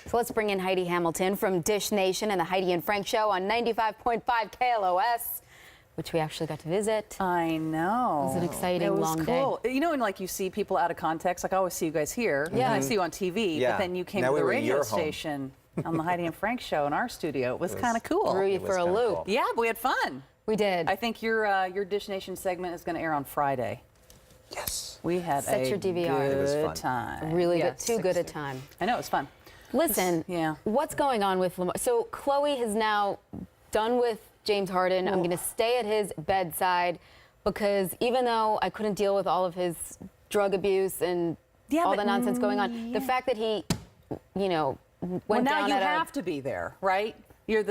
So let's bring in Heidi Hamilton from Dish Nation and the Heidi and Frank Show on 95.5 KLOS, which we actually got to visit. I know. It was an exciting long cool. day. You know, and like you see people out of context, like I always see you guys here, and I see you on TV, but then you came to the radio station on the Heidi and Frank Show in our studio. It was kind of cool. Threw you for a loop. Cool. Yeah, but we had fun. We did. I think your Dish Nation segment is going to air on Friday. Yes. We had Set your DVR. good It was fun. time. Really good. Too good a time. I know, it was fun. Listen, what's going on with Lamar? So Chloe is now done with James Harden. I'm going to stay at his bedside because even though I couldn't deal with all of his drug abuse and all the nonsense going on, the fact that he, you know, went down you have to be there, right? You're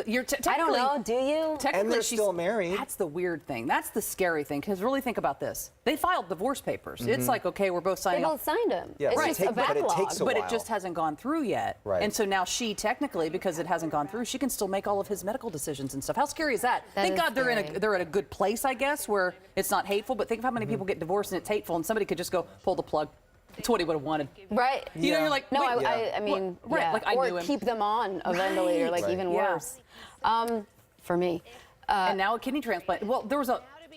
I don't know, do you? And they're still married. That's the weird thing. That's the scary thing. Because really think about this. They filed divorce papers. It's like, okay, we're both signing They off. both signed them. Yeah, it's just a backlog. but it takes a But while. it just hasn't gone through yet. Right. And so now she technically, because it hasn't gone through, she can still make all of his medical decisions and stuff. How scary is that? Thank God they're in a good place, I guess, where it's not hateful. But think of how many people get divorced and it's hateful, and somebody could just go pull the plug. It's what he would have wanted. Right. You know, you're like, no, wait, I mean, like I or knew him. keep them on a ventilator, like even worse. For me. And now a kidney transplant. Well, there was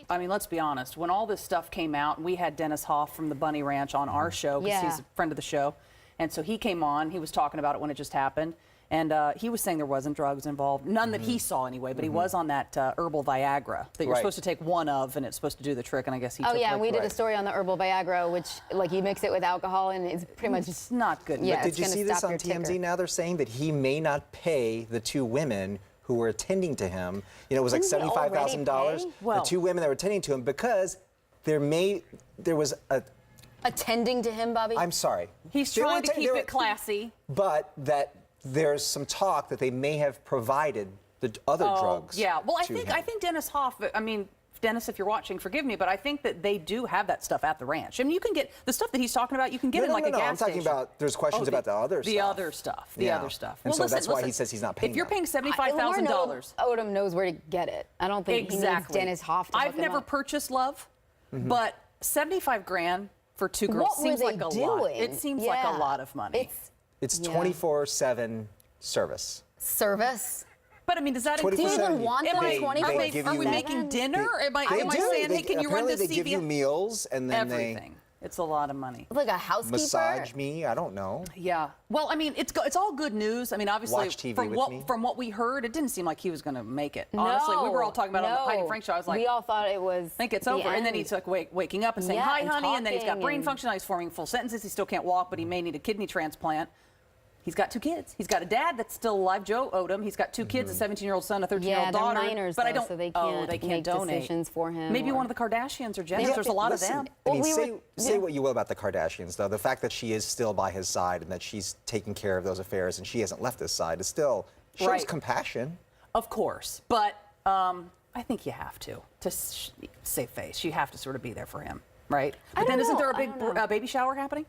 I mean, let's be honest. When all this stuff came out, we had Dennis Hoff from the Bunny Ranch on our show because he's a friend of the show. And so he came on. He was talking about it when it just happened. And he was saying there wasn't drugs involved. None that he saw anyway, but he was on that herbal Viagra that you're supposed to take one of, and it's supposed to do the trick. And I guess he took and we did a story on the herbal Viagra, which, like, you mix it with alcohol, and it's pretty much it's not good. Yeah, but did you see this on TMZ? Now they're saying that he may not pay the two women who were attending to him. You know, it was like $75,000. Well, the two women that were attending to him because there was a... Attending to him, Bobby? I'm sorry. He's trying to keep it classy. But that there's some talk that they may have provided the other drugs. Yeah. Well, I think Dennis Hoff, I mean, Dennis, if you're watching, forgive me, but I think that they do have that stuff at the ranch. I mean, you can get the stuff that he's talking about. You can get in like a gas I'm talking station. about. There's questions about the other stuff. The other stuff. The other stuff. And well, so listen, that's why he says he's not paying. If you're paying $75,000, Odom knows where to get it. I don't think he needs Dennis Hoff to I've never purchased love, but 75 grand for two girls seems like a lot. It seems like a lot of money. It's 24/7 service. Service. But I mean, does that include? Do you even want them 24/7? Are we making dinner? Am I saying, hey, can you run this? Apparently, they give you meals and then everything. It's a lot of money. Like a housekeeper? Massage me? I don't know. Yeah. Well, I mean, it's all good news. I mean, obviously, Watch TV from what we heard, it didn't seem like he was going to make it. No, honestly, we were all talking about it on the Heidi and Frank Show. I was like, we all thought it was. I think it's over. And then he's like waking up and saying, "Hi, honey," and then he's got brain function. Now he's forming full sentences. He still can't walk, but he may need a kidney transplant. He's got two kids. He's got a dad that's still alive, Joe Odom. He's got two kids, a 17-year-old son, a 13-year-old daughter. They're minors, but so they can't, make donate decisions for him. Maybe one of the Kardashians or Jenners. There's a lot of them. I mean, say what you will about the Kardashians, though. The fact that she is still by his side and that she's taking care of those affairs and she hasn't left his side is still shows compassion. Of course, but I think you have to save face. You have to sort of be there for him, right? But then isn't there a big baby shower happening?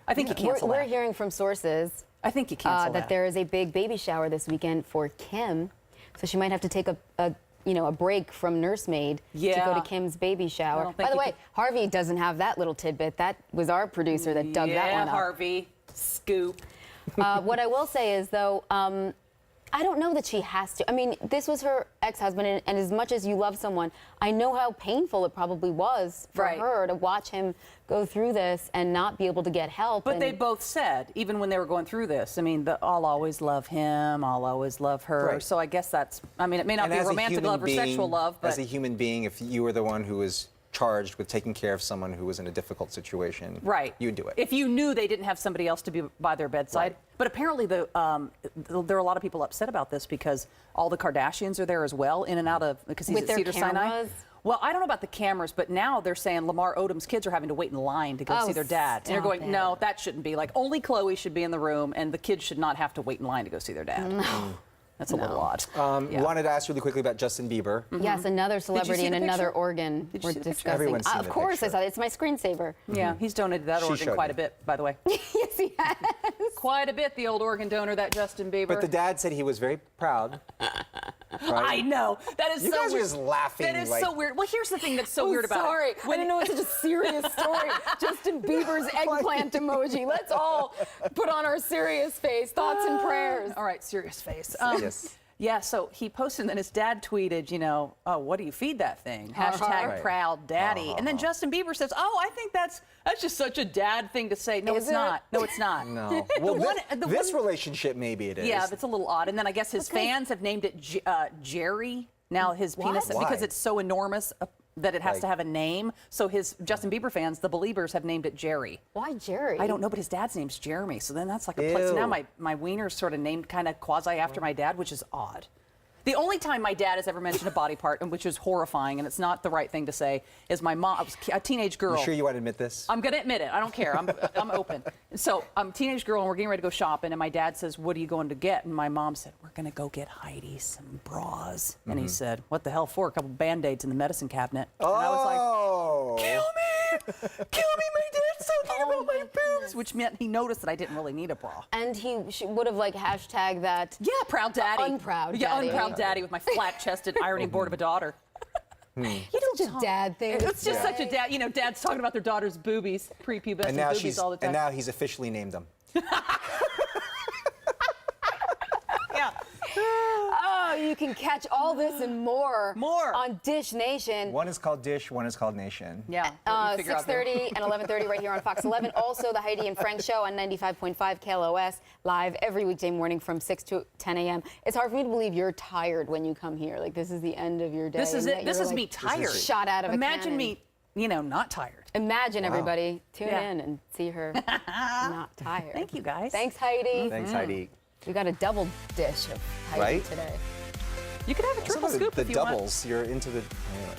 I think you cancel that. We're hearing from sources. I think you cancel that there is a big baby shower this weekend for Kim, so she might have to take a break from nursemaid to go to Kim's baby shower. By the way, Harvey doesn't have that little tidbit. That was our producer that dug that one up. Yeah, Harvey, scoop. What I will say is, though, I don't know that she has to. I mean, this was her ex-husband, and as much as you love someone, I know how painful it probably was for her to watch him go through this and not be able to get help. But they both said, even when they were going through this, I mean, I'll always love him, I'll always love her. Right. So I guess that's, I mean, it may not be romantic love or sexual love, but... As a human being, if you were the one who was charged with taking care of someone who was in a difficult situation, you would do it. If you knew they didn't have somebody else to be by their bedside. But apparently there are a lot of people upset about this because all the Kardashians are there as well, in and out of, because he's at Cedars-Sinai. Well, I don't know about the cameras, but now they're saying Lamar Odom's kids are having to wait in line to go see their dad. And they're going, no, that shouldn't be. Like, only Chloe should be in the room, and the kids should not have to wait in line to go see their dad. No. That's a little odd. Wanted to ask really quickly about Justin Bieber. Yes, another celebrity in another organ we're discussing. Everyone's seen Of course I saw it. It's my screensaver. Yeah, he's donated that organ quite a bit, by the way. Yes, he has. Quite a bit, the old organ donor, that Justin Bieber. But the dad said he was very proud. I know. That is You so guys are weird. just laughing. That is like, so weird. Well, here's the thing that's so weird about sorry. it. I didn't know it was such a serious story. Justin Bieber's eggplant emoji. Let's all put on our serious face. Thoughts and prayers. All right, serious face. Yes. Yeah, so he posted, and then his dad tweeted, you know, oh, what do you feed that thing? Hashtag Right. proud daddy. And then Justin Bieber says, oh, I think that's just such a dad thing to say. No, Is it's it? not. No, it's not. No. Well, this relationship, maybe it is. Yeah, it's a little odd. And then I guess his fans have named it Jerry. Now his penis, Why? because it's so enormous that it has to have a name. So his Justin Bieber fans, the Beliebers, have named it Jerry. Why Jerry? I don't know, but his dad's name's Jeremy. So then that's like a place. So now Ew. my wiener's sort of named kind of quasi after my dad, which is odd. The only time my dad has ever mentioned a body part, and which is horrifying, and it's not the right thing to say, is my mom. I was a teenage girl. You sure you want to admit this? I'm going to admit it. I don't care. I'm open. So I'm a teenage girl, and we're getting ready to go shopping, and my dad says, what are you going to get? And my mom said, we're going to go get Heidi some bras. And he said, what the hell for? A couple Band-Aids in the medicine cabinet. And I was like, kill me! Kill me! My dad's talking about my boobs! Which meant he noticed that I didn't really need a bra. And he would have like hashtag that. Yeah, proud daddy. Unproud Yeah, daddy. unproud daddy with my flat-chested ironing board of a daughter. It's such a dad thing. It's just such a dad. You know, dads talking about their daughter's boobies, prepubescent And now boobies all the time. and now he's officially named them. Yeah. Oh, you can catch all this and more. More. On Dish Nation. One is called Dish, one is called Nation. Yeah. 6:30 and 11:30 right here on Fox 11. Also, the Heidi and Frank Show on 95.5 KLOS, live every weekday morning from 6 to 10 a.m. It's hard for me to believe you're tired when you come here. Like, this is the end of your day. This is and it. that This you're, is like, me tired. Shot out of a Imagine cannon. me, you know, not tired. Imagine everybody tune Yeah. in and see her not tired. Thank you, guys. Thanks, Heidi. Thanks, Heidi. We got a double dish of Heidi Right? today. You could have a Some triple of scoop the if you want. doubles, you're into the. Anyway.